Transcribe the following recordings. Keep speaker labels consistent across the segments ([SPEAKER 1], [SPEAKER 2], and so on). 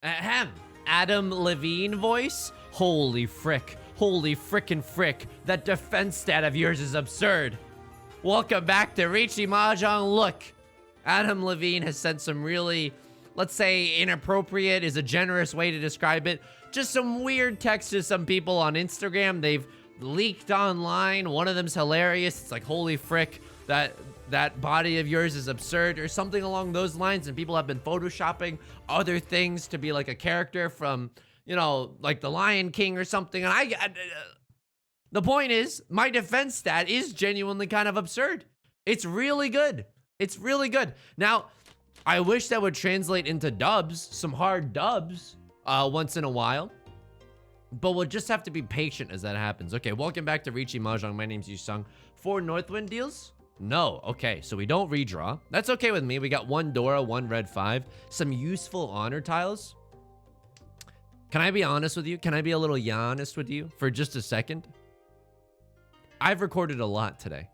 [SPEAKER 1] Ahem. Adam Levine voice? Holy frick. Holy frickin' frick. That defense stat of yours is absurd. Welcome back to Riichi Mahjong. Look, Adam Levine has sent some really, let's say, inappropriate is a generous way to describe it. Just some weird text to some people on Instagram. They've leaked online. One of them's hilarious. It's like, holy frick, that body of yours is absurd or something along those lines. And people have been photoshopping other things to be like a character from, you know, like the Lion King or something. And the point is, my defense stat is genuinely kind of absurd. It's really good. It's really good. Now, I wish that would translate into dubs, some hard dubs, once in a while. But we'll just have to be patient as that happens. Okay, welcome back to Riichi Mahjong. My name's Yusong. 4 Northwind deals? No. Okay, so we don't redraw. That's okay with me. We got 1 Dora, 1 Red 5. Some useful honor tiles. Can I be honest with you? Can I be a little honest with you for just a second? I've recorded a lot today.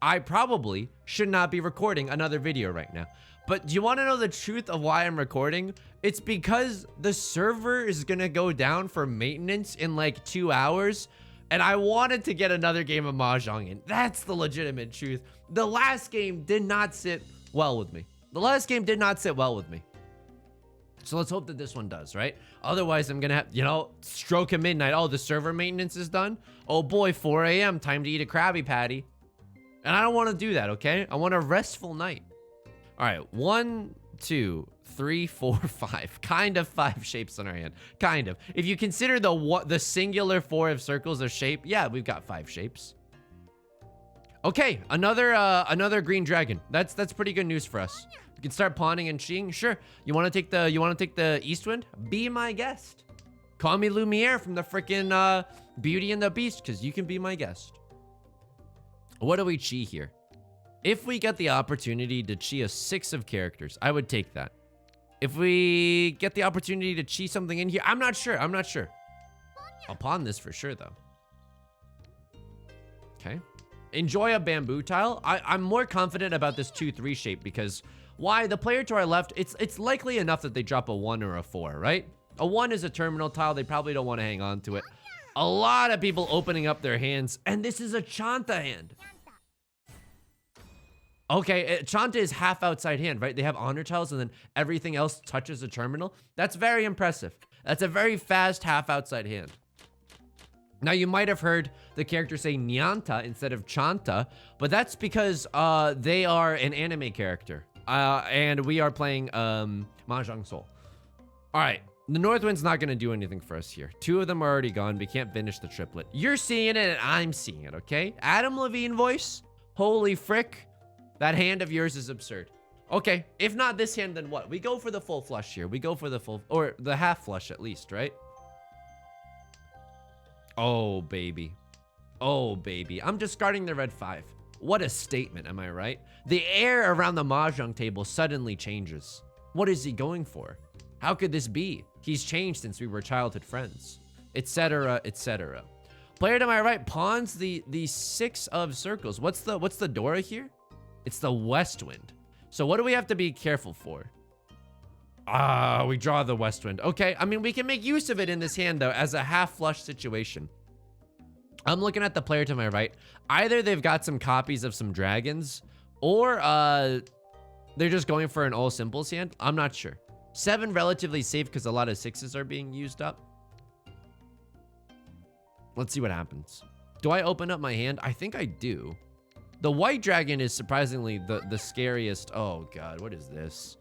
[SPEAKER 1] I probably should not be recording another video right now. But do you want to know the truth of why I'm recording? It's because the server is going to go down for maintenance in like 2 hours. And I wanted to get another game of Mahjong in. That's the legitimate truth. The last game did not sit well with me. The last game did not sit well with me. So let's hope that this one does, right? Otherwise, I'm going to have, you know, stroke of midnight. Oh, the server maintenance is done. Oh boy, 4 a.m. Time to eat a Krabby Patty. And I don't want to do that, okay? I want a restful night. All right, 1, 2, 3, 4, 5. Kind of 5 shapes on our hand. Kind of. If you consider the singular 4 of circles a shape, yeah, we've got 5 shapes. Okay, another green dragon. That's pretty good news for us. You can start pawning and cheating. Sure. You want to take the east wind? Be my guest. Call me Lumiere from the freaking Beauty and the Beast, because you can be my guest. What do we chi here? If we get the opportunity to chi a 6 of characters, I would take that. If we get the opportunity to chi something in here, I'm not sure. I'm not sure. I'll pawn this for sure, though. Okay. Enjoy a bamboo tile. I'm more confident about this 2-3 shape because why? The player to our left, it's likely enough that they drop a 1 or a 4, right? A 1 is a terminal tile. They probably don't want to hang on to it. A lot of people opening up their hands, and this is a Chanta hand. Okay, Chanta is half outside hand, right? They have honor tiles and then everything else touches a terminal. That's very impressive. That's a very fast half outside hand. Now, you might have heard the character say Nyanta instead of Chanta, but that's because they are an anime character. And we are playing Mahjong Soul. All right, the Northwind's not going to do anything for us here. 2 of them are already gone. We can't finish the triplet. You're seeing it and I'm seeing it, okay? Adam Levine voice. Holy frick. That hand of yours is absurd. Okay, if not this hand, then what? We go for the full flush here. We go for the full, or the half flush at least, right? Oh, baby. Oh, baby. I'm discarding the red 5. What a statement, am I right? The air around the Mahjong table suddenly changes. What is he going for? How could this be? He's changed since we were childhood friends, etc., etc. Player to my right pawns the 6 of circles. What's the Dora here? It's the west wind. So what do we have to be careful for? We draw the west wind. Okay, I mean, we can make use of it in this hand, though, as a half flush situation. I'm looking at the player to my right. Either they've got some copies of some dragons, or they're just going for an all simples hand. I'm not sure. 7 relatively safe because a lot of 6s are being used up. Let's see what happens. Do I open up my hand? I think I do. The white dragon is surprisingly the scariest. Oh, God, what is this?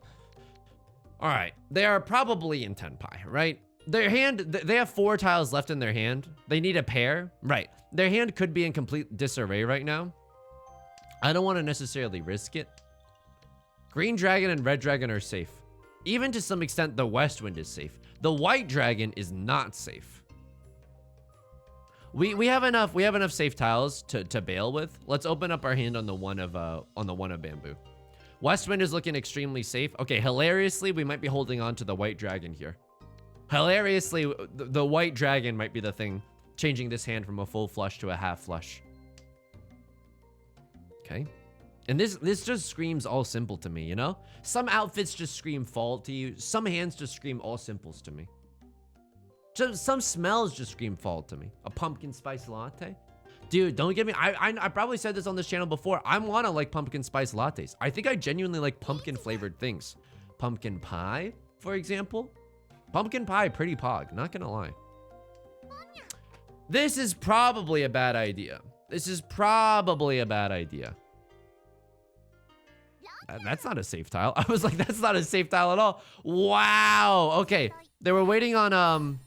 [SPEAKER 1] All right, they are probably in Tenpai, right? Their hand, they have 4 tiles left in their hand. They need a pair, right? Their hand could be in complete disarray right now. I don't want to necessarily risk it. Green dragon and red dragon are safe. Even to some extent, the west wind is safe. The white dragon is not safe. We have enough safe tiles to bail with. Let's open up our hand on the one of bamboo. Westwind is looking extremely safe. Okay, hilariously, we might be holding on to the white dragon here. Hilariously, the white dragon might be the thing changing this hand from a full flush to a half flush. Okay. And this just screams all simple to me, you know? Some outfits just scream fall to you. Some hands just scream all simples to me. Just some smells just scream fall to me. A pumpkin spice latte? Dude, don't get me. I probably said this on this channel before. I want to like pumpkin spice lattes. I think I genuinely like pumpkin flavored things. Pumpkin pie, for example. Pumpkin pie, pretty pog. Not gonna lie. This is probably a bad idea. This is probably a bad idea. That's not a safe tile. I was like, that's not a safe tile at all. Wow. Okay. They were waiting on,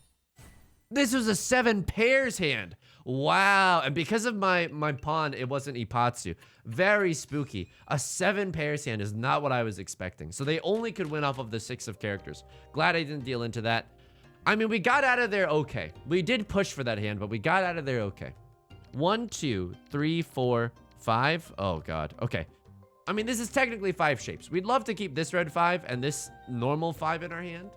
[SPEAKER 1] this was a 7 pairs hand. Wow. And because of my pawn, it wasn't Ipatsu. Very spooky. A 7 pairs hand is not what I was expecting. So they only could win off of the 6 of characters. Glad I didn't deal into that. I mean, we got out of there okay. We did push for that hand, but we got out of there okay. 1, 2, 3, 4, 5. Oh, God. Okay. I mean, this is technically 5 shapes. We'd love to keep this red 5 and this normal 5 in our hand.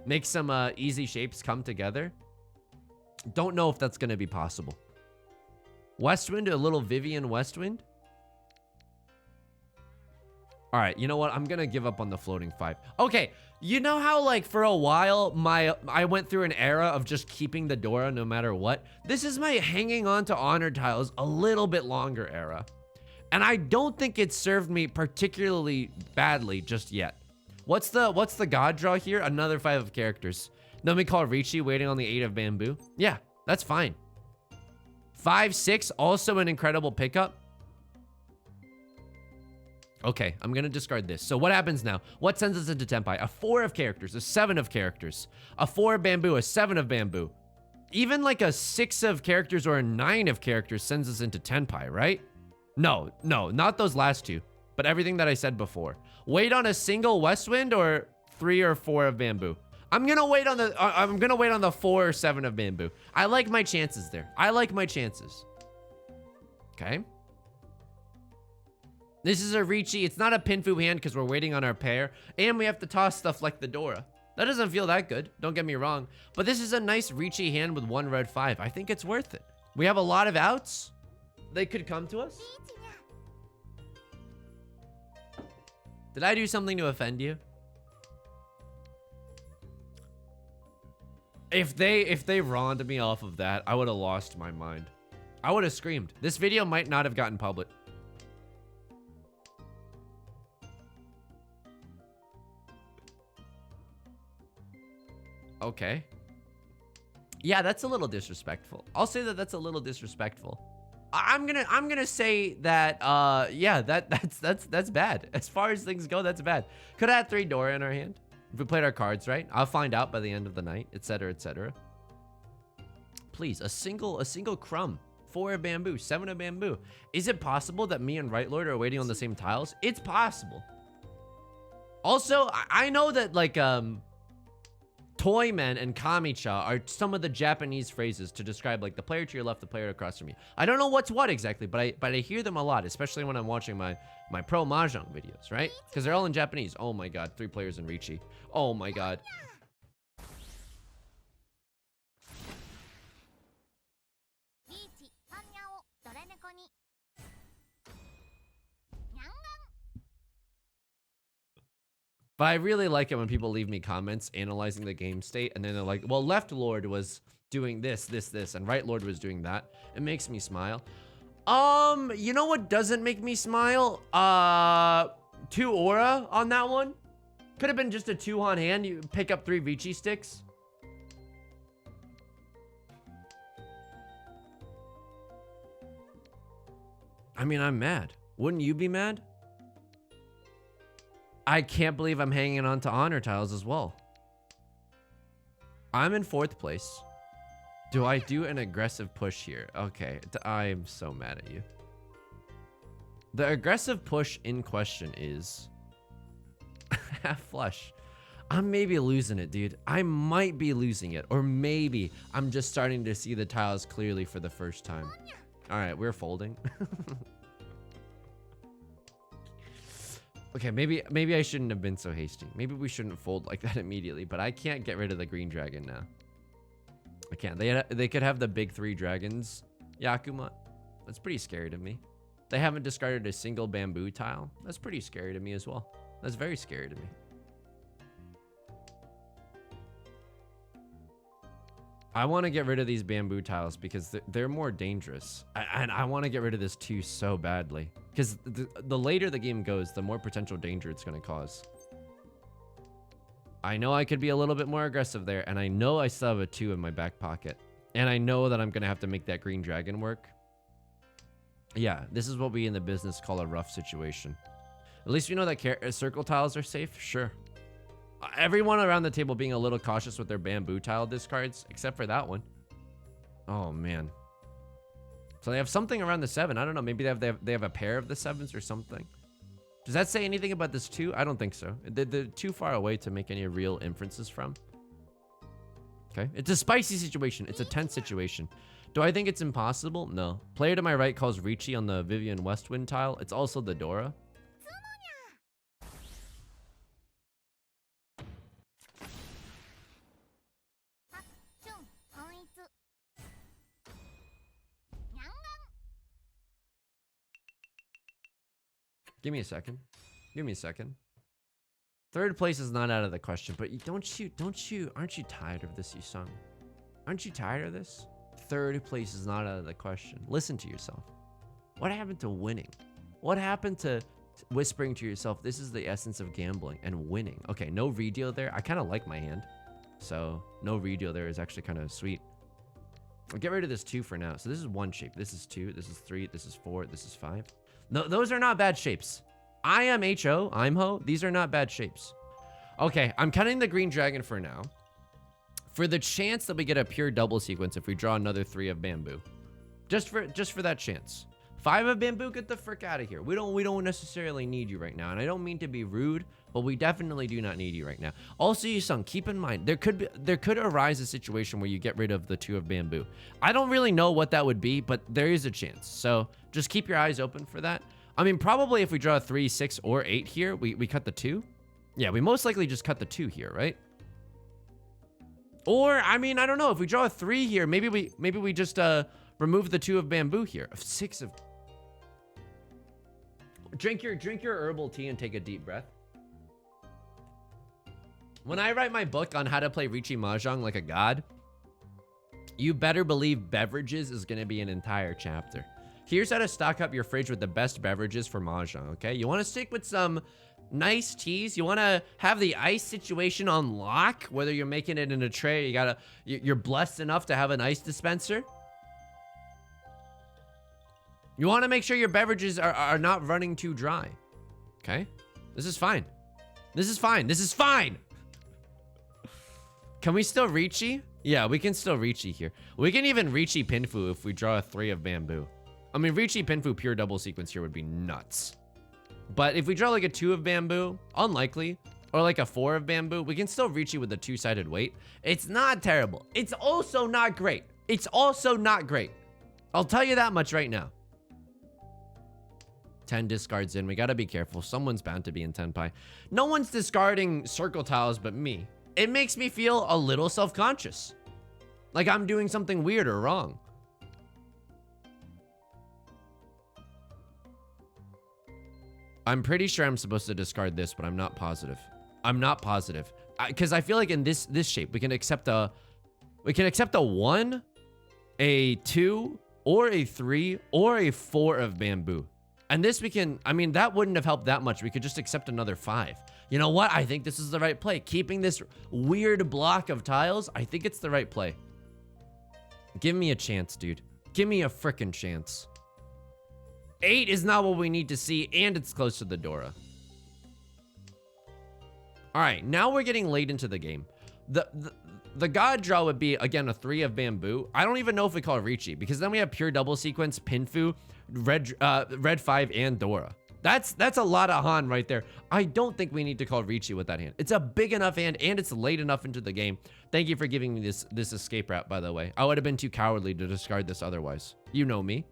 [SPEAKER 1] Make some easy shapes come together. Don't know if that's going to be possible. Westwind, a little Vivian Westwind. All right, you know what? I'm going to give up on the floating 5. Okay, you know how like for a while I went through an era of just keeping the Dora no matter what? This is my hanging on to honor tiles a little bit longer era. And I don't think it served me particularly badly just yet. What's the god draw here? Another 5 of characters. Then we call Riichi waiting on the 8 of bamboo. Yeah, that's fine. 5, 6, also an incredible pickup. Okay, I'm gonna discard this. So what happens now? What sends us into Tenpai? A 4 of characters, a 7 of characters, a 4 of bamboo, a 7 of bamboo. Even like a 6 of characters or a 9 of characters sends us into Tenpai, right? No, not those last 2, but everything that I said before. Wait on a single Westwind or 3 or 4 of bamboo. I'm gonna wait on the 4 or 7 of bamboo. I like my chances there. I like my chances. Okay. This is a Riichi. It's not a Pinfu hand because we're waiting on our pair. And we have to toss stuff like the Dora. That doesn't feel that good. Don't get me wrong. But this is a nice Riichi hand with 1 red 5. I think it's worth it. We have a lot of outs. They could come to us. Did I do something to offend you? If they rawned me off of that, I would have lost my mind. I would have screamed. This video might not have gotten public. Okay. Yeah, that's a little disrespectful. I'll say that that's a little disrespectful. I'm gonna say that yeah, that's bad. As far as things go, that's bad. Could have had 3 Dora in our hand if we played our cards right. I'll find out by the end of the night, etc., etc. Please, a single crumb. 4 of bamboo, 7 of bamboo. Is it possible that me and Right Lord are waiting on the same tiles? It's possible. Also, I know that like Toymen and Kamicha are some of the Japanese phrases to describe like the player to your left, the player across from you. I don't know what's what exactly, but I hear them a lot, especially when I'm watching my pro Mahjong videos, right? Because they're all in Japanese. Oh my god, 3 players in Riichi. Oh my god. But I really like it when people leave me comments analyzing the game state, and then they're like, well, left Lord was doing this, and right Lord was doing that. It makes me smile. You know what doesn't make me smile? 2 aura on that one. Could have been just a 2 on hand. You pick up 3 Riichi sticks. I mean, I'm mad. Wouldn't you be mad? I can't believe I'm hanging on to honor tiles as well. I'm in 4th place. Do I do an aggressive push here? Okay, I am so mad at you. The aggressive push in question is half flush. I'm maybe losing it, dude. I might be losing it, or maybe I'm just starting to see the tiles clearly for the first time. All right, we're folding. Okay, maybe I shouldn't have been so hasty. Maybe we shouldn't fold like that immediately, but I can't get rid of the green dragon now. I can't. They could have the big 3 dragons. Yakuman. That's pretty scary to me. They haven't discarded a single bamboo tile. That's pretty scary to me as well. That's very scary to me. I want to get rid of these bamboo tiles because they're more dangerous. And I want to get rid of this 2 so badly. Because the later the game goes, the more potential danger it's going to cause. I know I could be a little bit more aggressive there. And I know I still have a 2 in my back pocket. And I know that I'm going to have to make that green dragon work. Yeah, this is what we in the business call a rough situation. At least we know that circle tiles are safe. Sure. Everyone around the table being a little cautious with their bamboo tile discards, except for that one. Oh, man. So they have something around the 7. I don't know. Maybe they have a pair of the 7s or something. Does that say anything about this 2? I don't think so. They're too far away to make any real inferences from. Okay. It's a spicy situation. It's a tense situation. Do I think it's impossible? No. Player to my right calls Riichi on the Vivian Westwind tile. It's also the Dora. Give me a second. Give me a second. Third place is not out of the question, but aren't you tired of this, Yusong? Aren't you tired of this? Third place is not out of the question. Listen to yourself. What happened to winning? What happened to whispering to yourself, this is the essence of gambling and winning? Okay, no redeal there. I kind of like my hand. So no redeal there is actually kind of sweet. I'll get rid of this 2 for now. So this is 1 shape. This is 2. This is 3. This is 4. This is 5. No, those are not bad shapes. I am Ho. I'm Ho. These are not bad shapes. Okay, I'm cutting the green dragon for now. For the chance that we get a pure double sequence if we draw another 3 of bamboo. Just for that chance. 5 of bamboo, get the frick out of here. We don't necessarily need you right now. And I don't mean to be rude, but we definitely do not need you right now. Also, Yusong, keep in mind, there could arise a situation where you get rid of the 2 of bamboo. I don't really know what that would be, but there is a chance. So just keep your eyes open for that. I mean, probably if we draw 3, 6, or 8 here, we cut the 2. Yeah, we most likely just cut the 2 here, right? Or, I mean, I don't know. If we draw a 3 here, maybe we just remove the 2 of bamboo here. 6 of... Drink your herbal tea and take a deep breath. When I write my book on how to play Riichi Mahjong like a god, you better believe beverages is going to be an entire chapter. Here's how to stock up your fridge with the best beverages for Mahjong, okay? You want to stick with some nice teas. You want to have the ice situation on lock, whether you're making it in a tray, you're blessed enough to have an ice dispenser. You want to make sure your beverages are not running too dry. Okay? This is fine. This is fine. This is fine. Can we still Riichi? Yeah, we can still Riichi here. We can even Riichi Pinfu if we draw a 3 of bamboo. I mean, Riichi Pinfu pure double sequence here would be nuts. But if we draw like a 2 of bamboo, unlikely, or like a 4 of bamboo, we can still Riichi with a 2-sided weight. It's not terrible. It's also not great. It's also not great. I'll tell you that much right now. 10 discards in. We gotta be careful. Someone's bound to be in Tenpai. No one's discarding circle tiles but me. It makes me feel a little self-conscious. Like I'm doing something weird or wrong. I'm pretty sure I'm supposed to discard this, but I'm not positive. I'm not positive. Because I feel like in this shape, we can accept a 1, a 2, or a 3, or a 4 of bamboo. And this we can, I mean, that wouldn't have helped that much. We could just accept another 5. You know what? I think this is the right play. Keeping this weird block of tiles, I think it's the right play. Give me a chance, dude. Give me a frickin' chance. 8 is not what we need to see, and it's close to the Dora. All right, now we're getting late into the game. The god draw would be, again, a 3 of bamboo. I don't even know if we call it Riichi, because then we have pure double sequence, Pinfu, red 5, and Dora. That's a lot of Han right there. I don't think we need to call Riichi with that hand. It's a big enough hand, and it's late enough into the game. Thank you for giving me this escape route, by the way. I would have been too cowardly to discard this otherwise. You know me.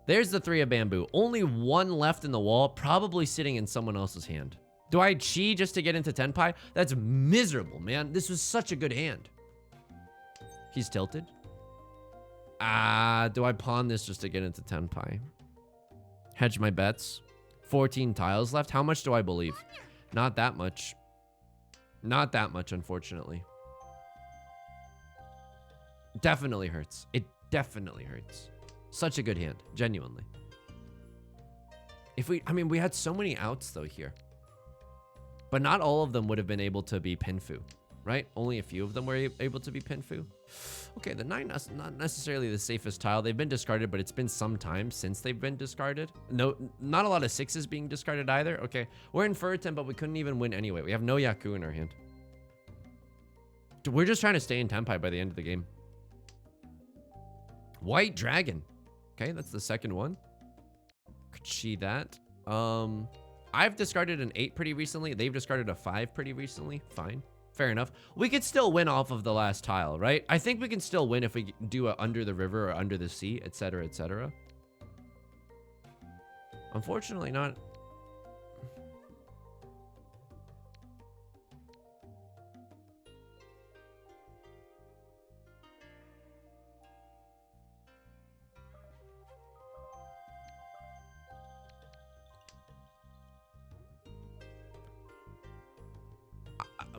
[SPEAKER 1] There's the 3 of bamboo. Only 1 left in the wall, probably sitting in someone else's hand. Do I chi just to get into Tenpai? That's miserable, man. This was such a good hand. He's tilted. Do I pawn this just to get into Tenpai? Hedge my bets. 14 tiles left. How much do I believe? Not that much. Not that much, unfortunately. Definitely hurts. It definitely hurts. Such a good hand, genuinely. I mean, we had so many outs though here. But not all of them would have been able to be Pinfu, right? Only a few of them were able to be Pinfu. Okay, the 9 is not necessarily the safest tile. They've been discarded, but it's been some time since they've been discarded. No, not a lot of 6s being discarded either. Okay, we're in Furten, but we couldn't even win anyway. We have no Yaku in our hand. We're just trying to stay in Tenpai by the end of the game. White Dragon. Okay, that's the second one. Could see that. I've discarded an 8 pretty recently. They've discarded a 5 pretty recently. Fine. Fair enough. We could still win off of the last tile, right? I think we can still win if we do a under the river or under the sea, etc., etc. Unfortunately, not.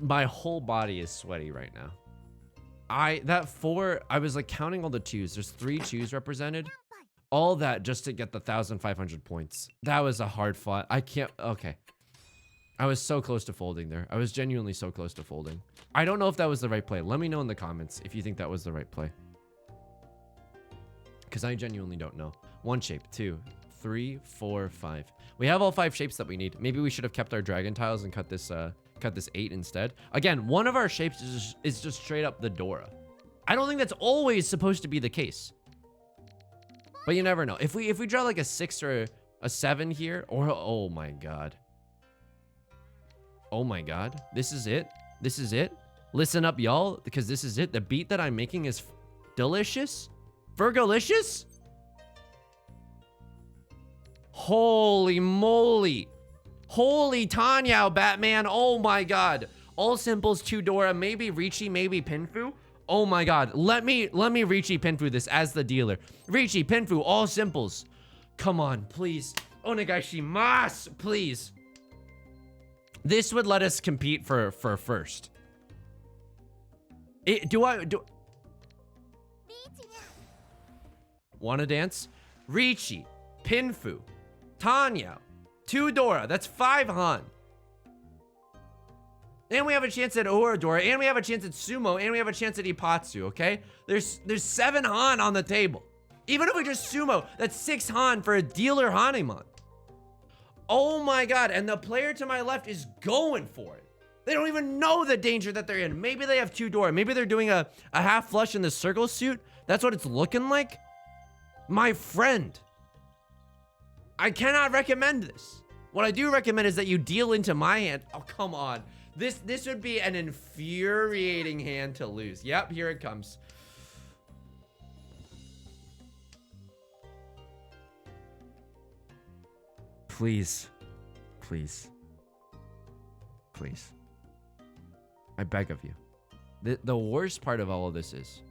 [SPEAKER 1] My whole body is sweaty right now. That 4, I was like counting all the 2s. There's 3 2s represented. All that just to get the 1,500 points. That was a hard fought. I can't, okay. I was so close to folding there. I was genuinely so close to folding. I don't know if that was the right play. Let me know in the comments if you think that was the right play. Because I genuinely don't know. 1 shape, 2, 3, 4, 5. We have all 5 shapes that we need. Maybe we should have kept our dragon tiles and cut this 8 instead. Again, one of our shapes is just straight up the Dora. I don't think that's always supposed to be the case. But you never know. If we draw like a 6 or a 7 here, or oh my god. Oh my god. This is it. This is it. Listen up, y'all, because this is it. The beat that I'm making is delicious. Fergalicious? Holy moly. Holy Tanya, Batman. Oh my god. All simples, 2 Dora, maybe Riichi, maybe Pinfu. Oh my god. Let me Riichi Pinfu this as the dealer. Riichi Pinfu, all simples. Come on, please. Onegaishimasu, please. This would let us compete for first. Wanna dance? Riichi, Pinfu, Tanya, 2 Dora, that's 5 Han. And we have a chance at Oradora, and we have a chance at Sumo, and we have a chance at Ipatsu, okay? There's 7 Han on the table. Even if we just Sumo, that's 6 Han for a dealer Hanemon. Oh my god, and the player to my left is going for it. They don't even know the danger that they're in. Maybe they have 2 Dora. Maybe they're doing a half flush in the circle suit. That's what it's looking like. My friend. I cannot recommend this. What I do recommend is that you deal into my hand. Oh, come on. This would be an infuriating hand to lose. Yep, here it comes. Please. Please. Please. I beg of you. The worst part of all of this is,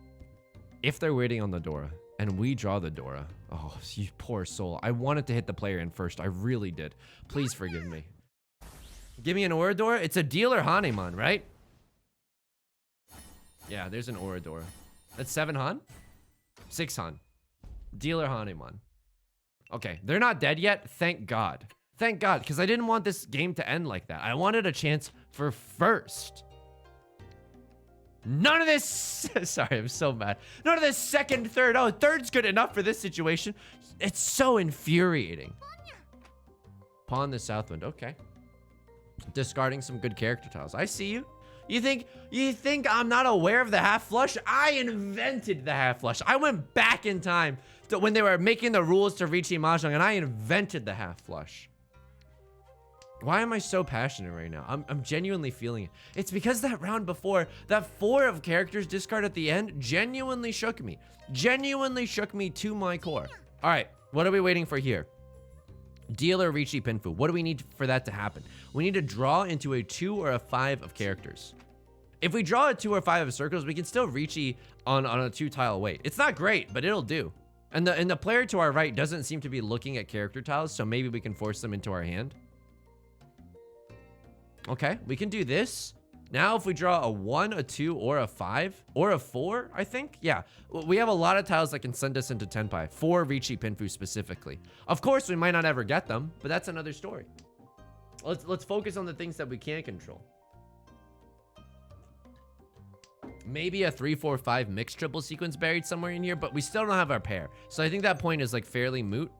[SPEAKER 1] if they're waiting on the Dora, and we draw the Dora. Oh, you poor soul. I wanted to hit the player in first. I really did. Please forgive me. Give me an Oradora. It's a dealer Hanemon, right? Yeah, there's an Oradora. That's 7 Han? 6 Han. Dealer Hanemon. Okay, they're not dead yet. Thank God. Thank God, because I didn't want this game to end like that. I wanted a chance for first. None of this, sorry, I'm so mad. None of this second, third. Oh, third's good enough for this situation. It's so infuriating. Pawn the Southwind, okay. Discarding some good character tiles. I see you. You think I'm not aware of the half flush? I invented the half flush. I went back in time to when they were making the rules to Riichi Mahjong, and I invented the half flush. Why am I so passionate right now? I'm genuinely feeling it. It's because that round before, that 4 of characters discard at the end genuinely shook me. Genuinely shook me to my core. All right, what are we waiting for here? Dealer Riichi Pinfu. What do we need for that to happen? We need to draw into a 2 or a 5 of characters. If we draw a 2 or 5 of circles, we can still Riichi on a 2 tile wait. It's not great, but it'll do. And the player to our right doesn't seem to be looking at character tiles, so maybe we can force them into our hand. Okay, we can do this. Now, if we draw a 1, a 2, or a 5, or a 4, I think. Yeah, we have a lot of tiles that can send us into Tenpai for Riichi Pinfu specifically. Of course, we might not ever get them, but that's another story. Let's focus on the things that we can control. Maybe a 3, 4, 5 mixed triple sequence buried somewhere in here, but we still don't have our pair. So I think that point is like fairly moot.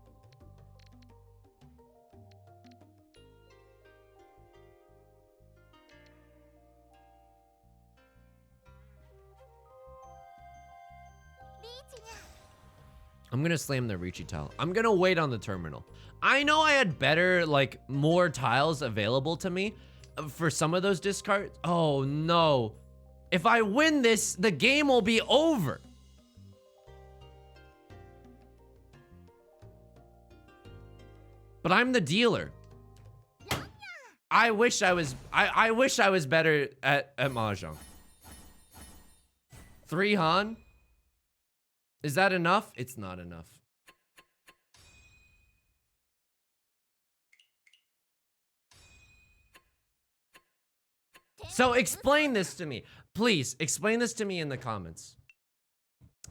[SPEAKER 1] I'm gonna slam the Riichi tile. I'm gonna wait on the terminal. I know I had better, like, more tiles available to me for some of those discards. Oh no. If I win this, the game will be over. But I'm the dealer. I wish I was better at Mahjong. 3 Han? Is that enough? It's not enough. So explain this to me. Please, explain this to me in the comments.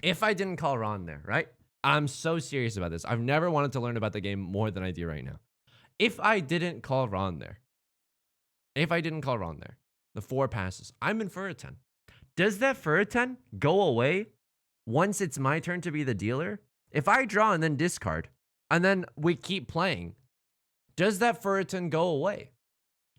[SPEAKER 1] If I didn't call Ron there, right? I'm so serious about this. I've never wanted to learn about the game more than I do right now. If I didn't call Ron there, the 4 passes, I'm in for a 10. Does that for a 10 go away once it's my turn to be the dealer? If I draw and then discard, and then we keep playing, does that Furiton go away?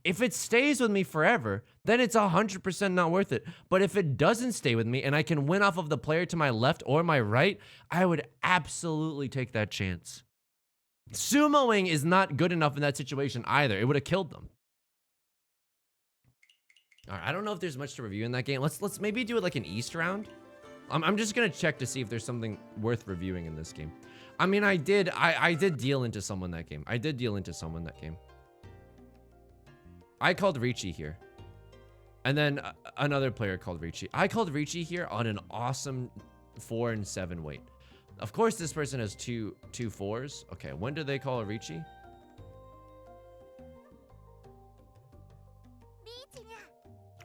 [SPEAKER 1] If it stays with me forever, then it's 100% not worth it. But if it doesn't stay with me and I can win off of the player to my left or my right, I would absolutely take that chance. Sumoing is not good enough in that situation either. It would have killed them. All right, I don't know if there's much to review in that game. Let's maybe do it like an East round. I'm just gonna check to see if there's something worth reviewing in this game. I mean, I did deal into someone that game. I called Riichi here. And then another player called Riichi. I called Riichi here on an awesome 4 and 7 weight. Of course, this person has two 4s. Okay, when did they call Riichi?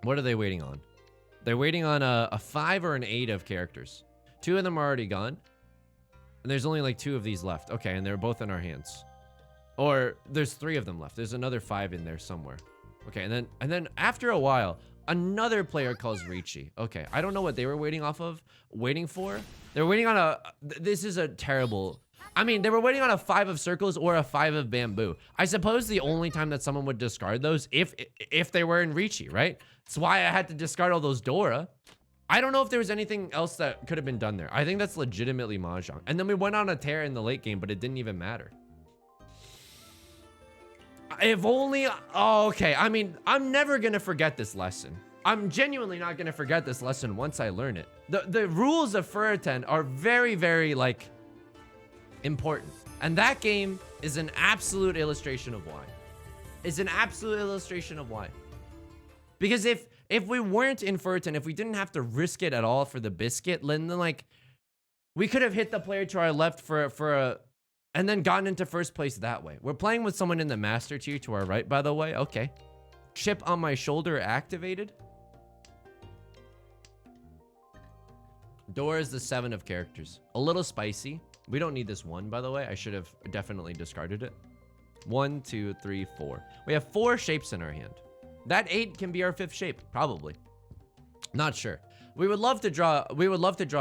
[SPEAKER 1] What are they waiting on? They're waiting on a 5 or an 8 of characters. 2 of them are already gone. And there's only like 2 of these left. Okay, and they're both in our hands. Or there's 3 of them left. There's another 5 in there somewhere. Okay, and then after a while, another player calls Riichi. Okay, I don't know what they were waiting for. They're waiting on a, this is a terrible, I mean, they were waiting on a 5 of circles or a 5 of bamboo. I suppose the only time that someone would discard those if they were in Riichi, right? That's why I had to discard all those Dora. I don't know if there was anything else that could have been done there. I think that's legitimately Mahjong. And then we went on a tear in the late game, but it didn't even matter. If only, oh, okay. I mean, I'm never gonna forget this lesson. I'm genuinely not gonna forget this lesson once I learn it. The rules of Furiton are very, very, like, important. And that game is an absolute illustration of why. Because if we weren't in Furiton, if we didn't have to risk it at all for the biscuit, then like, we could have hit the player to our left for a, and then gotten into first place that way. We're playing with someone in the master tier to our right, by the way. Okay. Chip on my shoulder activated. Door is the 7 of characters. A little spicy. We don't need this 1, by the way. I should have definitely discarded it. 1, 2, 3, 4. We have 4 shapes in our hand. That 8 can be our 5th shape, probably. Not sure. We would love to draw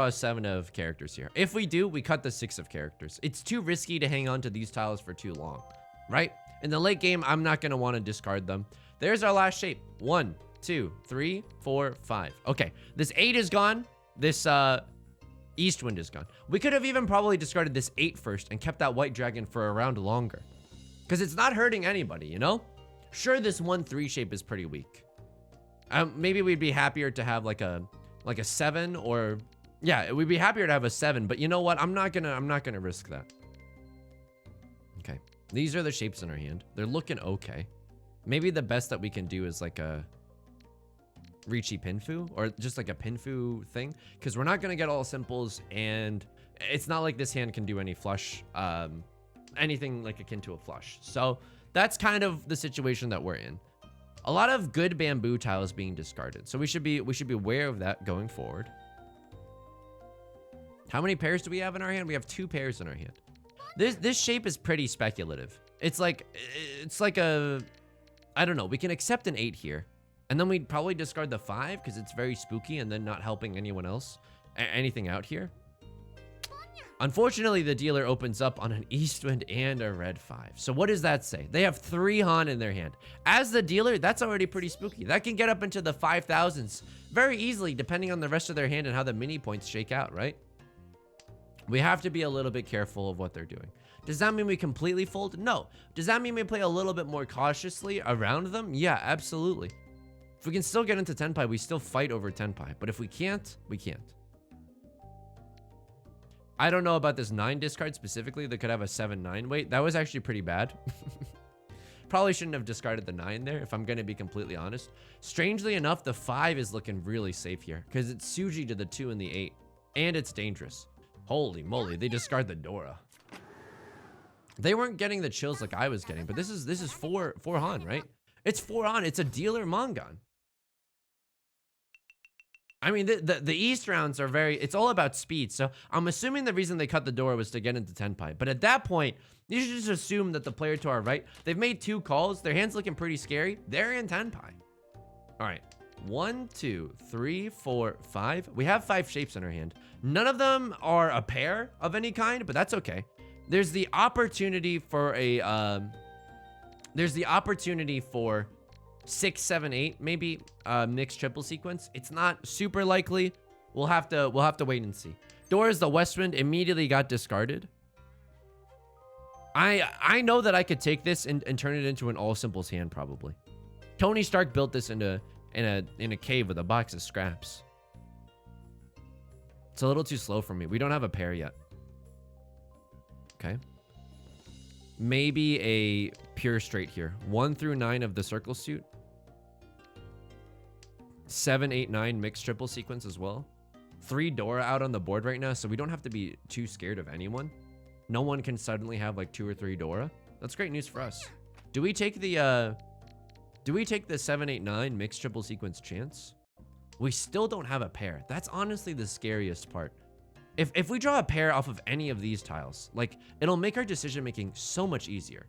[SPEAKER 1] a 7 of characters here. If we do, we cut the 6 of characters. It's too risky to hang on to these tiles for too long, right? In the late game, I'm not gonna want to discard them. There's our last shape. 1, 2, 3, 4, 5. Okay, this 8 is gone. This East Wind is gone. We could have even probably discarded this 8 first and kept that white dragon for a round longer. Because it's not hurting anybody, you know? Sure, this 1-3 shape is pretty weak. Maybe we'd be happier to have like a 7, or yeah, we'd be happier to have a 7, but you know what? I'm not gonna risk that. Okay, these are the shapes in our hand. They're looking okay. Maybe the best that we can do is like a Riichi Pinfu, or just like a Pinfu thing, because we're not gonna get all simples, and It's not like this hand can do any flush, anything like akin to a flush. So that's kind of the situation that we're in. A lot of good bamboo tiles being discarded. So we should be aware of that going forward. How many pairs do we have in our hand? We have 2 pairs in our hand. This shape is pretty speculative. It's like a, I don't know. We can accept an 8 here. And then we'd probably discard the 5 because it's very spooky and then not helping anyone else, anything out here. Unfortunately, the dealer opens up on an east wind and a red 5. So what does that say? They have 3 Han in their hand. As the dealer, that's already pretty spooky. That can get up into the 5,000s very easily, depending on the rest of their hand and how the mini points shake out, right? We have to be a little bit careful of what they're doing. Does that mean we completely fold? No. Does that mean we play a little bit more cautiously around them? Yeah, absolutely. If we can still get into Tenpai, we still fight over Tenpai. But if we can't, we can't. I don't know about this 9 discard specifically that could have a 7-9 weight. That was actually pretty bad. Probably shouldn't have discarded the 9 there, if I'm going to be completely honest. Strangely enough, the 5 is looking really safe here because it's Suji to the 2 and the 8. And it's dangerous. Holy moly, they discard the Dora. They weren't getting the chills like I was getting, but this is 4 Han, right? It's 4 Han. It's a dealer Mangan. I mean, the East rounds are it's all about speed. So I'm assuming the reason they cut the Dora was to get into Tenpai. But at that point, you should just assume that the player to our right, they've made 2 calls. Their hand's looking pretty scary. They're in Tenpai. All right. 1, 2, 3, 4, 5. We have 5 shapes in our hand. None of them are a pair of any kind, but that's okay. There's the opportunity for a, there's the opportunity for 6, 7, 8, maybe mixed triple sequence. It's not super likely. We'll have to wait and see. Dora's the West Wind immediately got discarded. I know that I could take this and turn it into an all simples hand probably. Tony Stark built this in a cave with a box of scraps. It's a little too slow for me. We don't have a pair yet. Okay. Maybe a pure straight here. 1 through 9 of the circle suit. 7, 8, 9 mixed triple sequence as well. 3 Dora out on the board right now, so we don't have to be too scared of anyone. No one can suddenly have like 2 or 3 Dora. That's great news for us. Do we take the 7, 8, 9 mixed triple sequence chance? We still don't have a pair. That's honestly the scariest part. If we draw a pair off of any of these tiles, like, it'll make our decision making so much easier.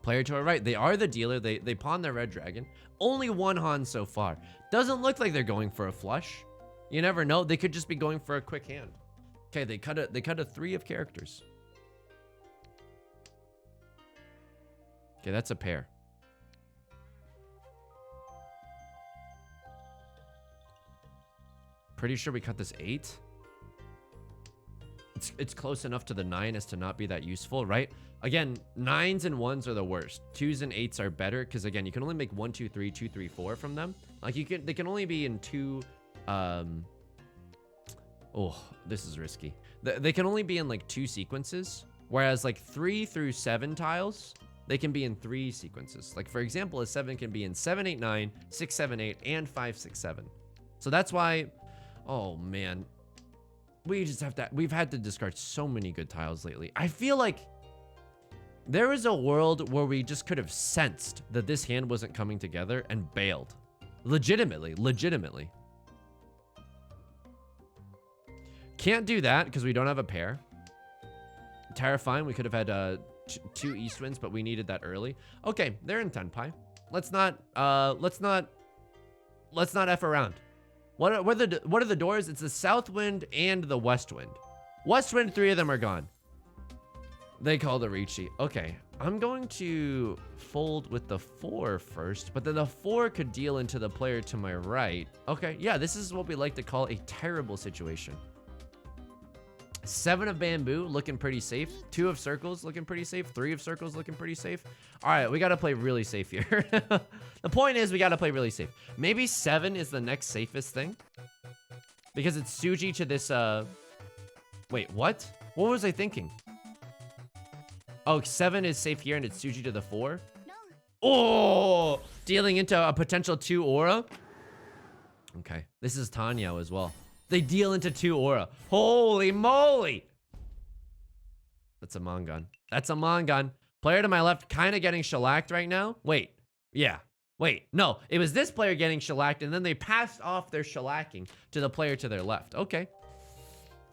[SPEAKER 1] Player to our right, they are the dealer. They pawn their red dragon. Only 1 Han so far. Doesn't look like they're going for a flush. You never know. They could just be going for a quick hand. Okay, they cut a 3 of characters. Okay, that's a pair. Pretty sure we cut this 8. It's close enough to the 9 as to not be that useful, right? Again, 9s and 1s are the worst. 2s and 8s are better because again, you can only make 1, 2, 3, 2, 3, 4 from them. Like they can only be in 2. Oh, this is risky. They can only be in like 2 sequences, whereas like 3 through 7 tiles, they can be in 3 sequences. Like for example, a 7 can be in 7, 8, 9, 6, 7, 8, and 5, 6, 7. So that's why. Oh man, we've had to discard so many good tiles lately. I feel like there is a world where we just could have sensed that this hand wasn't coming together and bailed. Legitimately. Can't do that because we don't have a pair. Terrifying. We could have had 2 East Winds, but we needed that early. Okay, they're in Tenpai. Let's not F around. What are the doors? It's the South Wind and the West Wind. West Wind, 3 of them are gone. They call the Riichi. Okay, I'm going to fold with the 4 first, but then the 4 could deal into the player to my right. Okay, yeah, this is what we like to call a terrible situation. 7 of bamboo, looking pretty safe. 2 of circles, looking pretty safe. 3 of circles, looking pretty safe. All right, we got to play really safe here. The point is we got to play really safe. Maybe 7 is the next safest thing. Because it's Suji to this, Wait, what? What was I thinking? Oh, 7 is safe here and it's Suji to the 4. Oh, dealing into a potential 2 aura. Okay, this is Tanyo as well. They deal into 2 aura. Holy moly! That's a Mongon. That's a Mongon. Player to my left kind of getting shellacked right now. Wait. Yeah. Wait. No. It was this player getting shellacked, and then they passed off their shellacking to the player to their left. Okay.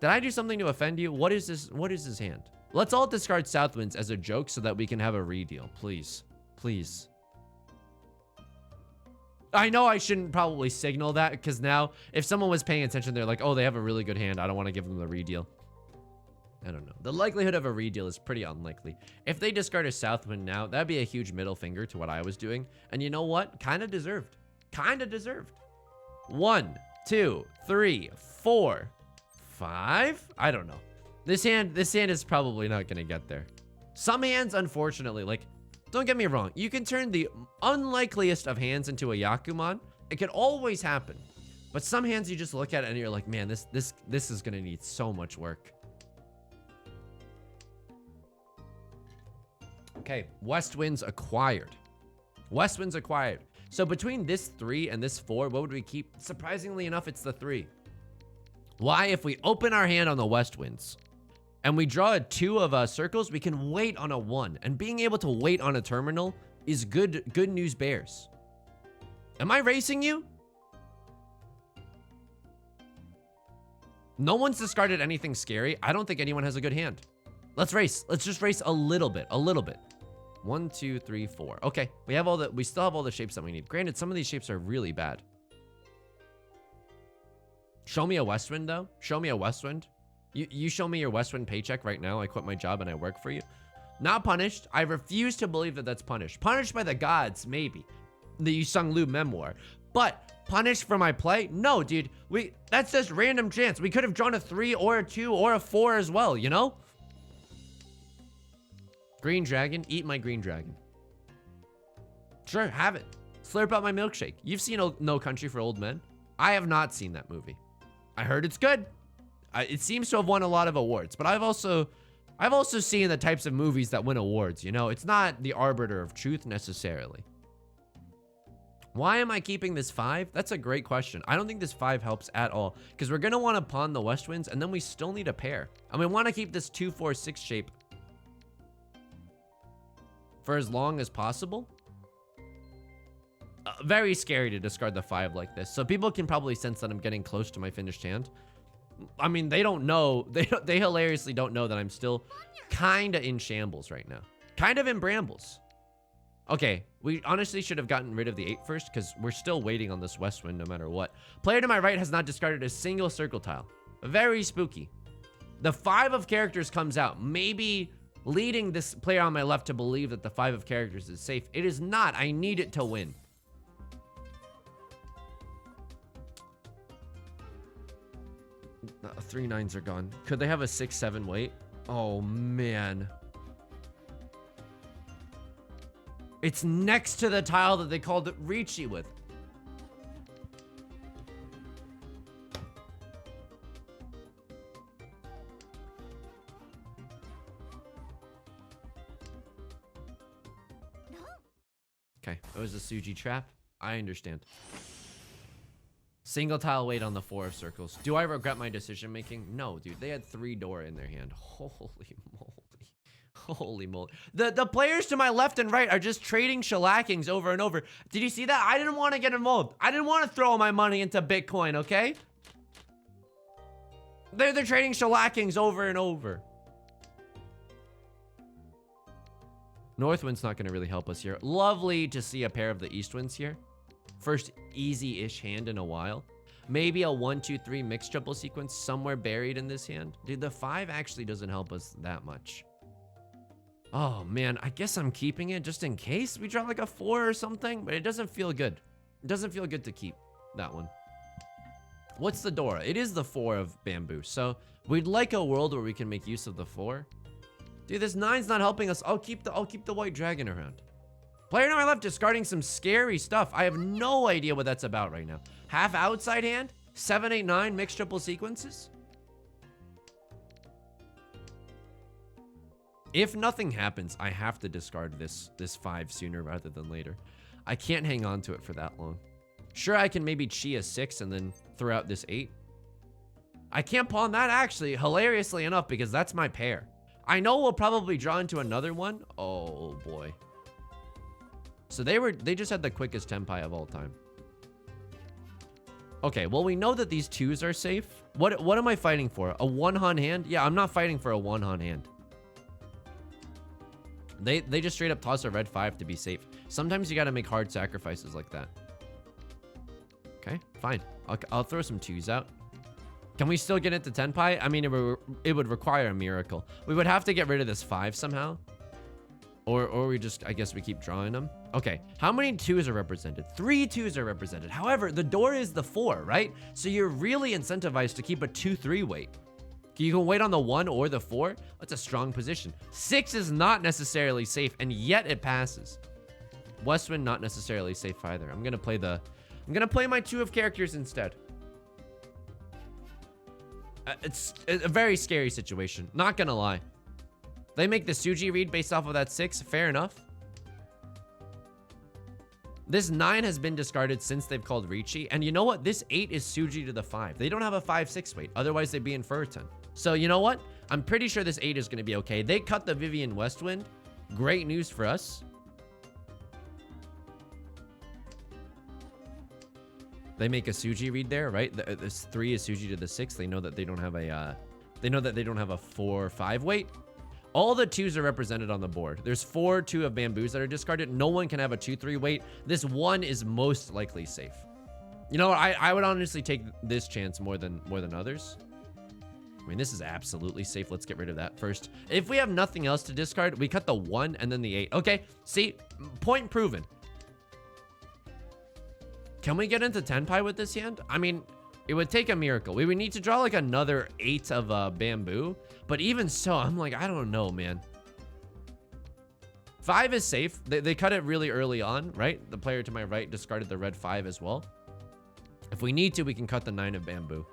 [SPEAKER 1] Did I do something to offend you? What is this? What is his hand? Let's all discard Southwinds as a joke so that we can have a redeal. Please. Please. I know I shouldn't probably signal that, because now if someone was paying attention, they're like, oh, they have a really good hand. I don't want to give them the redeal. I don't know. The likelihood of a redeal is pretty unlikely. If they discard a Southwind now, that'd be a huge middle finger to what I was doing. And you know what? Kind of deserved. Kind of deserved. 1, 2, 3, 4, 5. I don't know. This hand is probably not going to get there. Some hands, unfortunately, like, don't get me wrong. You can turn the unlikeliest of hands into a Yakuman. It could always happen. But some hands you just look at it and you're like, man, this is going to need so much work. Okay, West Winds acquired. West Winds acquired. So between this 3 and this 4, what would we keep? Surprisingly enough, it's the 3. Why? If we open our hand on the West Winds and we draw a 2 of circles, we can wait on a 1. And being able to wait on a terminal is good news bears. Am I racing you? No one's discarded anything scary. I don't think anyone has a good hand. Let's race. Let's just race a little bit. 1, 2, 3, 4. Okay, we still have all the shapes that we need. Granted, some of these shapes are really bad. Show me a Westwind though. Show me a Westwind. You show me your Westwind paycheck right now. I quit my job and I work for you. Not punished. I refuse to believe that that's punished. Punished by the gods, maybe. The Yusong Liu memoir. But punished for my play? No, dude. That's just random chance. We could have drawn a 3 or a 2 or a 4 as well, you know? Green dragon, eat my green dragon. Sure, have it. Slurp out my milkshake. You've seen No Country for Old Men. I have not seen that movie. I heard it's good. It seems to have won a lot of awards, but I've also seen the types of movies that win awards, you know? It's not the arbiter of truth necessarily. Why am I keeping this 5? That's a great question. I don't think this 5 helps at all, because we're going to want to pawn the West Winds, and then we still need a pair. And we want to keep this 2, 4, 6 shape for as long as possible. Very scary to discard the 5 like this. So people can probably sense that I'm getting close to my finished hand. I mean, they don't know. They hilariously don't know that I'm still kind of in shambles right now. Kind of in brambles. Okay, we honestly should have gotten rid of the 8 first, because we're still waiting on this West Wind no matter what. Player to my right has not discarded a single circle tile. Very spooky. The 5 of characters comes out. Maybe leading this player on my left to believe that the 5 of characters is safe. It is not. I need it to win. Three 9s are gone. Could they have a 6, 7 wait? Oh, man. It's next to the tile that they called it Riichi with. Okay, it was a Suji trap. I understand. Single tile wait on the 4 of circles. Do I regret my decision making? No, dude. They had 3 Dora in their hand. Holy moly. Holy moly. The players to my left and right are just trading shellackings over and over. Did you see that? I didn't want to get involved. I didn't want to throw all my money into Bitcoin, okay? They're trading shellackings over and over. Northwind's not going to really help us here. Lovely to see a pair of the Eastwinds here. First easy-ish hand in a while. Maybe a 1, 2, 3 mixed triple sequence somewhere buried in this hand. Dude, the 5 actually doesn't help us that much. Oh, man. I guess I'm keeping it just in case we draw like a 4 or something. But it doesn't feel good. It doesn't feel good to keep that one. What's the Dora? It is the 4 of bamboo. So we'd like a world where we can make use of the 4. Dude, this 9's not helping us. I'll keep the white dragon around. Player to my left discarding some scary stuff. I have no idea what that's about right now. Half outside hand, 7, 8, 9 mixed triple sequences. If nothing happens, I have to discard this 5 sooner rather than later. I can't hang on to it for that long. Sure, I can maybe chi a 6 and then throw out this 8. I can't pawn that actually, hilariously enough, because that's my pair. I know we'll probably draw into another one. Oh boy. So they just had the quickest tenpai of all time. Okay, well, we know that these twos are safe. What am I fighting for? A one-han hand? Yeah, I'm not fighting for a one-han hand. They just straight up toss a red 5 to be safe. Sometimes you gotta make hard sacrifices like that. Okay, fine. I'll throw some twos out. Can we still get into tenpai? I mean, it would require a miracle. We would have to get rid of this 5 somehow. Or we just, I guess we keep drawing them. Okay, how many twos are represented? 3 twos are represented. However, the door is the 4, right? So you're really incentivized to keep a 2-3 weight. You can wait on the 1 or the 4. That's a strong position. 6 is not necessarily safe, and yet it passes. Westwind, not necessarily safe either. I'm gonna play my 2 of characters instead. It's a very scary situation, not gonna lie. They make the Suji read based off of that 6, fair enough. This 9 has been discarded since they've called Riichi, and you know what? This 8 is Suji to the 5. They don't have a 5-6 weight, otherwise they'd be in Furton. So you know what? I'm pretty sure this 8 is gonna be okay. They cut the Vivian Westwind. Great news for us. They make a Suji read there, right? This 3 is Suji to the 6. They know that they don't have a, they know that they don't have a 4-5 weight. All the 2s are represented on the board. There's 4 2 of bamboos that are discarded. No one can have a 2-3 weight. This 1 is most likely safe. You know what? I would honestly take this chance more than others. I mean, this is absolutely safe. Let's get rid of that first. If we have nothing else to discard, we cut the 1 and then the 8. Okay, see, point proven. Can we get into tenpai with this hand? I mean, it would take a miracle. We would need to draw like another 8 of bamboo. But even so, I'm like, I don't know, man. 5 is safe. They cut it really early on, right? The player to my right discarded the red 5 as well. If we need to, we can cut the 9 of bamboo.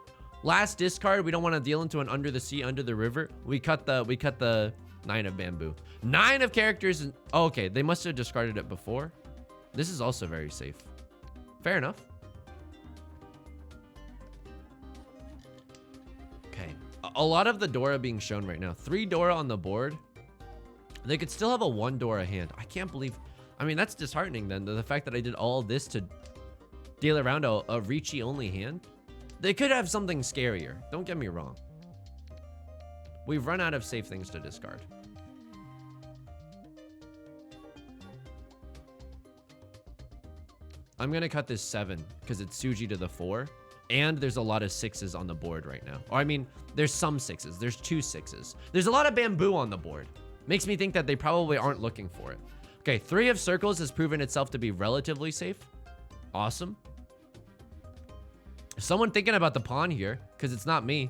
[SPEAKER 1] Last discard, we don't want to deal into an under the sea, under the river. We cut the 9 of bamboo. 9 of characters. Oh, okay, they must have discarded it before. This is also very safe. Fair enough. Okay. A lot of the Dora being shown right now. 3 Dora on the board. They could still have a 1 Dora hand. I can't believe... I mean, that's disheartening then. The fact that I did all this to deal around a Riichi only hand. They could have something scarier. Don't get me wrong. We've run out of safe things to discard. I'm gonna cut this 7 because it's Suji to the 4. And there's a lot of 6s on the board right now. Or I mean, there's some 6s. There's 2 6s. There's a lot of bamboo on the board. Makes me think that they probably aren't looking for it. Okay, 3 of circles has proven itself to be relatively safe. Awesome. Someone thinking about the pawn here, because it's not me.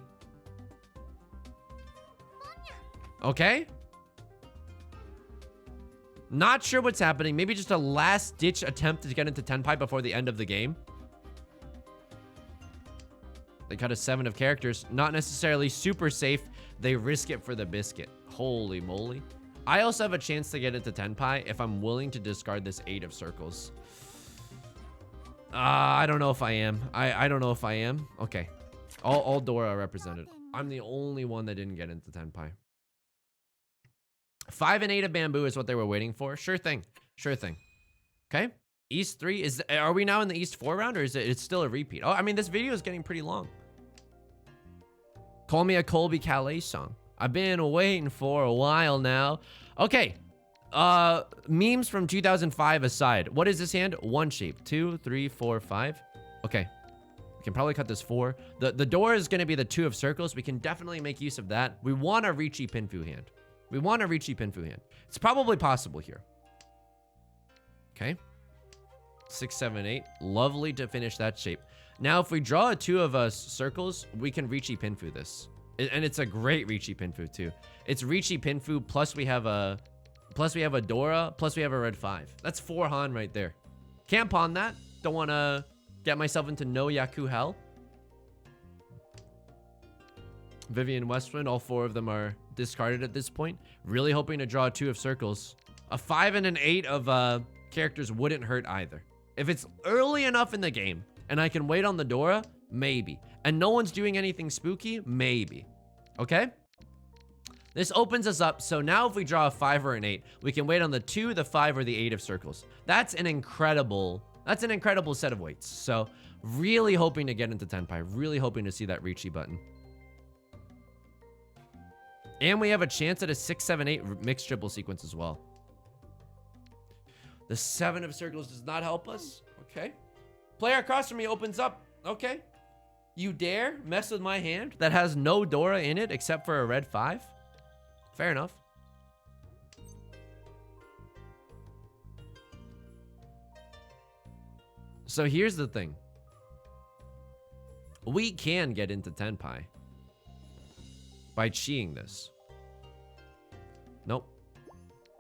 [SPEAKER 1] Okay. Not sure what's happening. Maybe just a last-ditch attempt to get into tenpai before the end of the game. They cut a 7 of characters. Not necessarily super safe. They risk it for the biscuit. Holy moly. I also have a chance to get into tenpai if I'm willing to discard this 8 of circles. I don't know if I am. I don't know if I am. Okay. All Dora are represented. I'm the only one that didn't get into tenpai. 5 and 8 of bamboo is what they were waiting for. Sure thing. Sure thing. Okay. East 3 are we now in the East 4 round, or is it's still a repeat? Oh, I mean, this video is getting pretty long. Call me a Colby Calais song. I've been waiting for a while now. Okay. Memes from 2005 aside, what is this hand? 1 shape. 2, 3, 4, 5. Okay. We can probably cut this 4. The door is going to be the 2 of circles. We can definitely make use of that. We want a Riichi Pinfu hand. We want a Riichi Pinfu hand. It's probably possible here. Okay. 6, 7, 8. Lovely to finish that shape. Now, if we draw a 2 of circles, we can Riichi Pinfu this. And it's a great Riichi Pinfu too. It's Riichi Pinfu plus we have a Dora plus we have a red 5. That's 4 Han right there. Can't pawn that. Don't want to get myself into no Yaku hell. Vivian Westwind, all 4 of them are discarded at this point. Really hoping to draw a 2 of circles. A 5 and an 8 of characters wouldn't hurt either. If it's early enough in the game and I can wait on the Dora, Maybe. And no one's doing anything spooky? Maybe. Okay? This opens us up, so now if we draw a 5 or an 8, we can wait on the 2, the 5, or the 8 of circles. That's an incredible set of weights. So, really hoping to get into Tenpai. Really hoping to see that Riichi button. And we have a chance at a 6, 7, 8 mixed triple sequence as well. The 7 of circles does not help us. Okay. Player across from me opens up. Okay. You dare mess with my hand that has no Dora in it except for a red 5? Fair enough. So here's the thing. We can get into Tenpai by cheating this. Nope.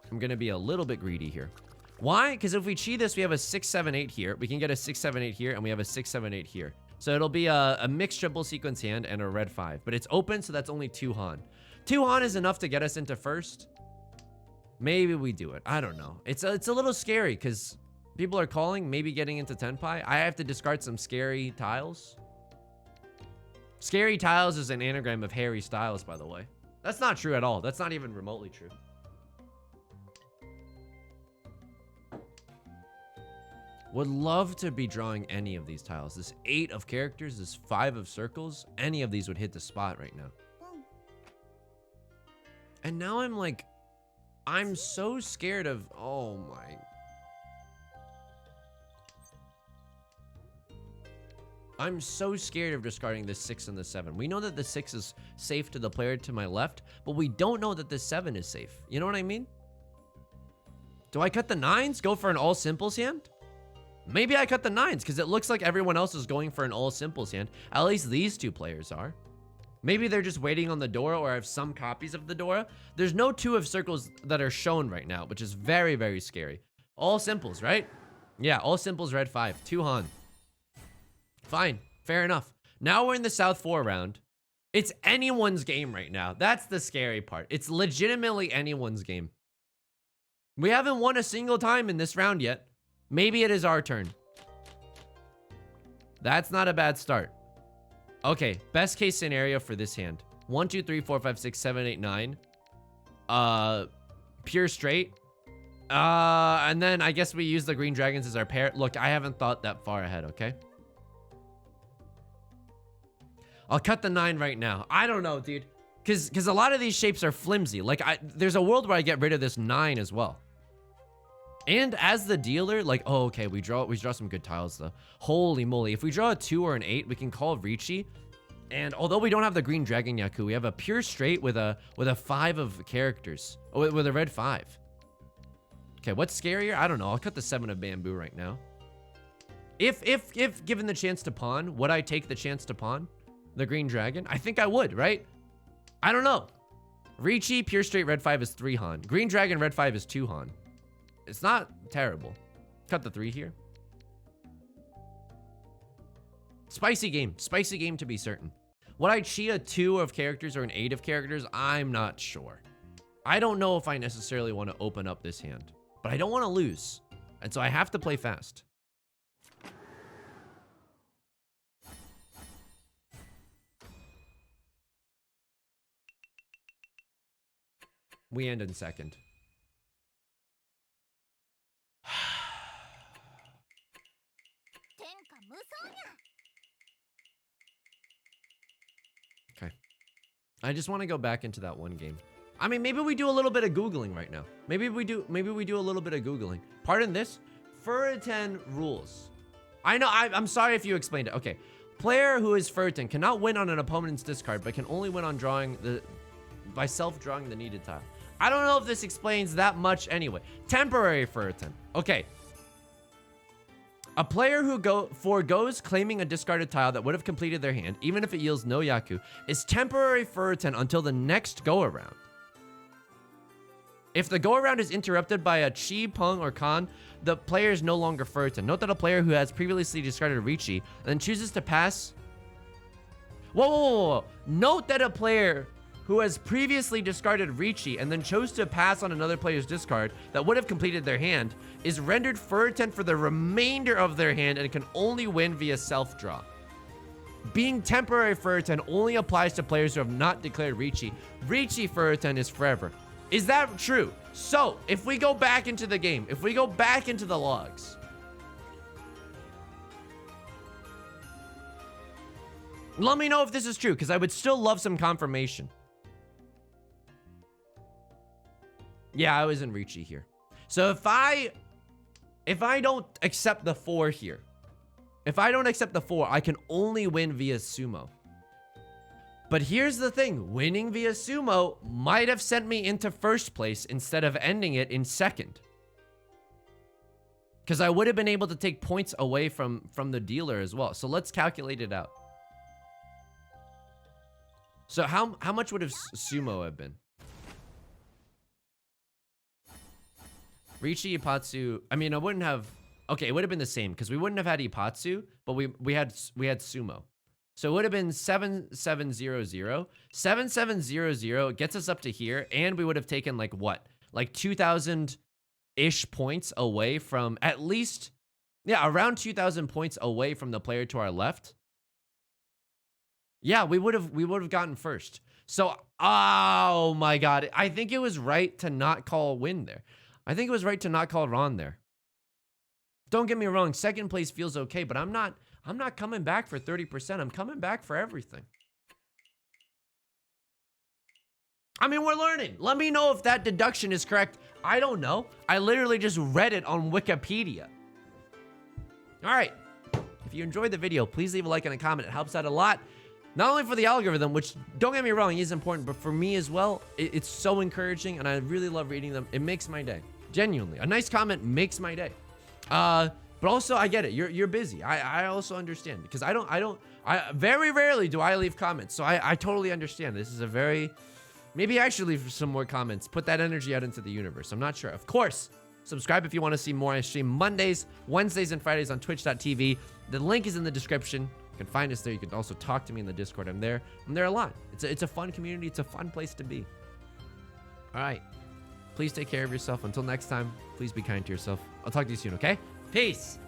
[SPEAKER 1] I'm going to be a little bit greedy here. Why? Because if we cheat this, we have a 6, 7, 8 here. We can get a 6, 7, 8 here, and we have a 6, 7, 8 here. So it'll be a mixed triple sequence hand and a red 5. But it's open, so that's only 2 Han. 2 Han is enough to get us into first. Maybe we do it. I don't know. It's a little scary because people are calling maybe getting into Tenpai. I have to discard some scary tiles. Scary tiles is an anagram of Harry Styles, by the way. That's not true at all. That's not even remotely true. Would love to be drawing any of these tiles. This 8 of characters, this 5 of circles, any of these would hit the spot right now. And now I'm like, I'm so scared of, oh my. I'm so scared of discarding the 6 and the 7. We know that the 6 is safe to the player to my left, but we don't know that the 7 is safe. You know what I mean? Do I cut the 9s? Go for an all simples hand? Maybe I cut the 9s because it looks like everyone else is going for an all simples hand. At least these 2 players are. Maybe they're just waiting on the Dora or have some copies of the Dora. There's no 2 of circles that are shown right now, which is very, very scary. All simples, right? Yeah, all simples, red 5. 2 Han. Fine. Fair enough. Now we're in the South 4 round. It's anyone's game right now. That's the scary part. It's legitimately anyone's game. We haven't won a single time in this round yet. Maybe it is our turn. That's not a bad start. Okay, best case scenario for this hand. 1, 2, 3, 4, 5, 6, 7, 8, 9. Pure straight. And then I guess we use the green dragons as our pair. Look, I haven't thought that far ahead, okay? I'll cut the 9 right now. I don't know, dude. Because a lot of these shapes are flimsy. Like, there's a world where I get rid of this 9 as well. And as the dealer, like, oh, okay, we draw some good tiles, though. Holy moly. If we draw a 2 or an 8, we can call Riichi. And although we don't have the green dragon Yaku, we have a pure straight with a 5 of characters. Oh, with a red 5. Okay, what's scarier? I don't know. I'll cut the 7 of bamboo right now. If given the chance to pawn, would I take the chance to pawn the green dragon? I think I would, right? I don't know. Riichi, pure straight, red 5 is 3 Han. Green dragon, red 5 is 2 Han. It's not terrible. Cut the 3 here. Spicy game to be certain. Would I chi a 2 of characters or an 8 of characters? I'm not sure. I don't know if I necessarily want to open up this hand, but I don't want to lose. And so I have to play fast. We end in second. Okay. I just want to go back into that one game. I mean, maybe we do a little bit of Googling right now. Maybe we do a little bit of Googling. Pardon this. Furiten rules. I know, I'm sorry if you explained it. Okay. Player who is Furiten cannot win on an opponent's discard, but can only win on by self-drawing the needed tile. I don't know if this explains that much anyway. Temporary Furiten. Okay. A player who foregoes claiming a discarded tile that would have completed their hand, even if it yields no Yaku, is temporary Furiten until the next go-around. If the go-around is interrupted by a Chi, Pung, or Kan, the player is no longer Furiten. Note that a player who has previously discarded Riichi and then chooses to pass... Whoa. Note that a player who has previously discarded Riichi and then chose to pass on another player's discard that would have completed their hand is rendered Furiten for the remainder of their hand and can only win via self-draw. being temporary for Uten only applies to players who have not declared Riichi. Riichi for Uten is forever. Is that true? So, if we go back into the game, if we go back into the logs, let me know if this is true, because I would still love some confirmation. Yeah, I was in Riichi here. So if I don't accept the 4 here, if I don't accept the 4, I can only win via sumo. But here's the thing, winning via sumo might have sent me into first place instead of ending it in second. Because I would have been able to take points away from the dealer as well. So let's calculate it out. So how much would have sumo have been? Riichi, Ipatsu, I mean, I wouldn't have, okay, it would have been the same because we wouldn't have had Ipatsu, but we had sumo. So it would have been 7700. 7700 gets us up to here, and we would have taken like what? Like 2,000-ish points away from, at least, yeah, around 2,000 points away from the player to our left. Yeah, we would have gotten first. So, oh my god, I think it was right to not call win there. I think it was right to not call Ron there. Don't get me wrong, second place feels okay, but I'm not coming back for 30%. I'm coming back for everything. I mean, we're learning. Let me know if that deduction is correct. I don't know. I literally just read it on Wikipedia. All right. If you enjoyed the video, please leave a like and a comment. It helps out a lot. Not only for the algorithm, which, don't get me wrong, is important, but for me as well, it's so encouraging, and I really love reading them. It makes my day. Genuinely. A nice comment makes my day. But also, I get it. You're busy. I also understand, because I very rarely do I leave comments, so I totally understand. This is a very, maybe I should leave some more comments. Put that energy out into the universe. I'm not sure. Of course, subscribe if you want to see more. I stream Mondays, Wednesdays, and Fridays on twitch.tv. The link is in the description. You can find us there. You can also talk to me in the Discord. I'm there a lot. It's a fun community. It's a fun place to be. All right. Please take care of yourself. Until next time, please be kind to yourself. I'll talk to you soon, okay? Peace.